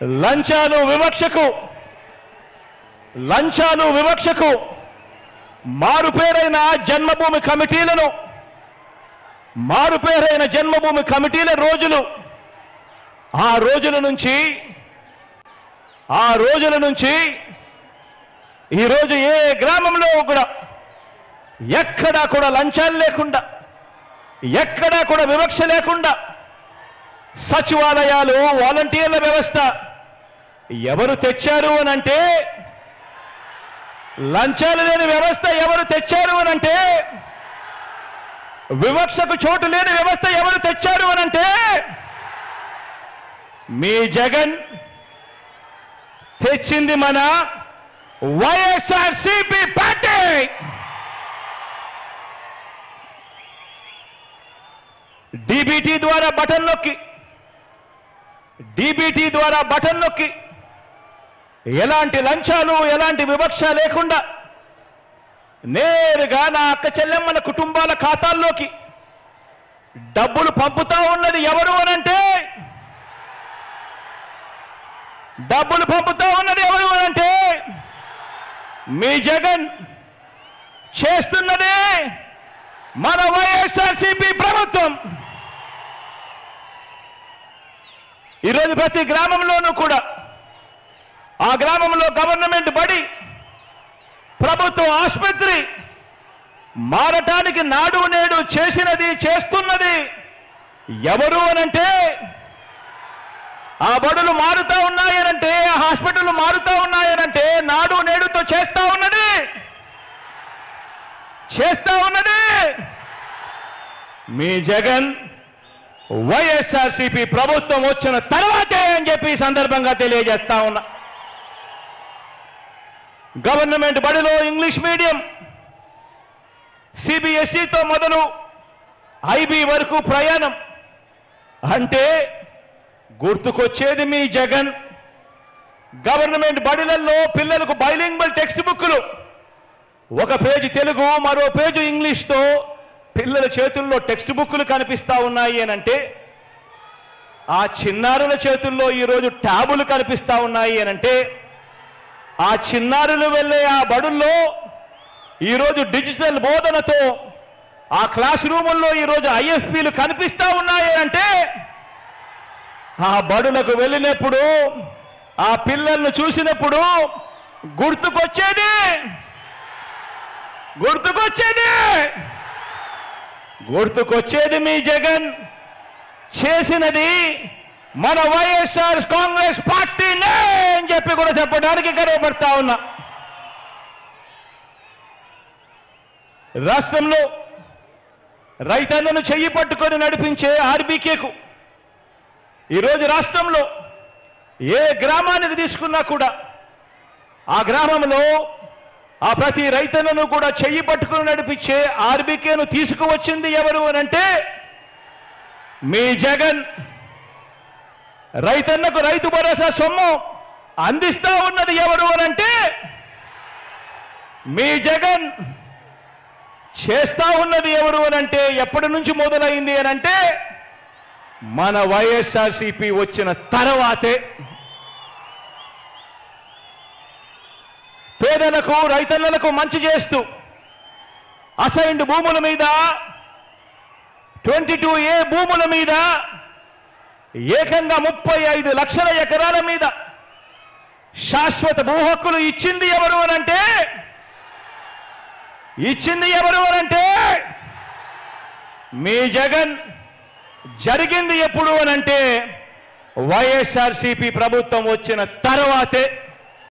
లంచాలు వివక్షకు మారుపేరైన జన్మభూమి కమిటీల రోజులు ఆ రోజుల నుంచి ఈరోజు ఏ గ్రామంలో కూడా ఎక్కడా కూడా లంచాలు లేకుండా, ఎక్కడా కూడా వివక్ష లేకుండా సచివాలయాలు, వాలంటీర్ల వ్యవస్థ ఎవరు తెచ్చారు అనంటే, లంచాలు లేని వ్యవస్థ ఎవరు తెచ్చారు అనంటే, వివక్షకు చోటు లేని వ్యవస్థ ఎవరు తెచ్చారు అనంటే మీ జగన్ తెచ్చింది మన వైఎస్ఆర్సీపీ పార్టీ. డీబీటీ ద్వారా బటన్ నొక్కి ఎలాంటి లంచాలు, ఎలాంటి వివక్ష లేకుండా నేరుగా నా అక్క చెల్లెమ్మల కుటుంబాల ఖాతాల్లోకి డబ్బులు పంపుతా ఉన్నది ఎవరు అనంటే, మీ జగన్ చేస్తున్నదే మన వైఎస్ఆర్సీపీ ప్రభుత్వం. ఈరోజు ప్రతి గ్రామంలోనూ కూడా ఆ గ్రామంలో గవర్నమెంట్ బడి, ప్రభుత్వ ఆసుపత్రి మారటానికి నాడు నేడు చేస్తున్నది ఎవరు అనంటే, ఆ బడులు మారుతా ఉన్నాయనంటే, ఆ హాస్పిటల్ మారుతా ఉన్నాయనంటే నాడు నేడుతో చేస్తా ఉన్నది మీ జగన్ వైఎస్ఆర్సీపీ ప్రభుత్వం వచ్చిన తర్వాతే అని చెప్పి ఈ సందర్భంగా తెలియజేస్తా ఉన్నా. గవర్నమెంట్ బడిలో ఇంగ్లీష్ మీడియం, సిబిఎస్ఈతో మొదలు ఐబీ వరకు ప్రయాణం అంటే గుర్తుకొచ్చేది మీ జగన్. గవర్నమెంట్ బడిలలో పిల్లలకు బైలింగ్వల్ టెక్స్ట్ బుక్లు, ఒక పేజీ తెలుగు, మరో పేజీ ఇంగ్లీష్తో పిల్లల చేతుల్లో టెక్స్ట్ బుక్లు కనిపిస్తా ఉన్నాయి అనంటే, ఆ చిన్నారుల చేతుల్లో ఈరోజు ట్యాబులు కనిపిస్తా ఉన్నాయి అనంటే, ఆ చిన్నారులు వెళ్ళే ఆ బడుల్లో ఈరోజు డిజిటల్ బోధనతో ఆ క్లాస్ రూముల్లో ఈరోజు ఐఎఫ్పీలు కనిపిస్తా ఉన్నాయి అంటే, ఆ బడులకు వెళ్ళినప్పుడు, ఆ పిల్లలను చూసినప్పుడు గుర్తుకొచ్చేది మీ జగన్ చేసినది మన వైఎస్ఆర్ కాంగ్రెస్ పార్టీనే అని చెప్పి కూడా చెప్పడానికి గర్వపడతా ఉన్నా. రాష్ట్రంలో రైతన్నను చెయ్యి పట్టుకొని నడిపించే ఆర్బీకేకు ఈరోజు రాష్ట్రంలో ఏ గ్రామానికి తీసుకున్నా కూడా ఆ గ్రామంలో ఆ ప్రతి రైతన్నను కూడా చెయ్యి పట్టుకుని నడిపించే ఆర్బీకేను తీసుకువచ్చింది ఎవరు అనంటే మీ జగన్. రైతన్నకు రైతు భరోసా సొమ్ము అందిస్తా ఉన్నది ఎవరు అనంటే మీ జగన్. చేస్తా ఉన్నది ఎవరు అనంటే, ఎప్పటి నుంచి మొదలైంది అనంటే మన వైఎస్ఆర్సీపీ వచ్చిన తర్వాతే. పేదలకు, రైతన్నలకు మంచి చేస్తూ అసైన్డ్ భూముల మీద, 22A భూముల మీద ఏకంగా 35 లక్షల ఎకరాల మీద శాశ్వత భూ హక్కులు ఇచ్చింది ఎవరు అనంటే మీ జగన్. జరిగింది ఎప్పుడు అనంటే వైఎస్ఆర్సీపీ ప్రభుత్వం వచ్చిన తర్వాతే.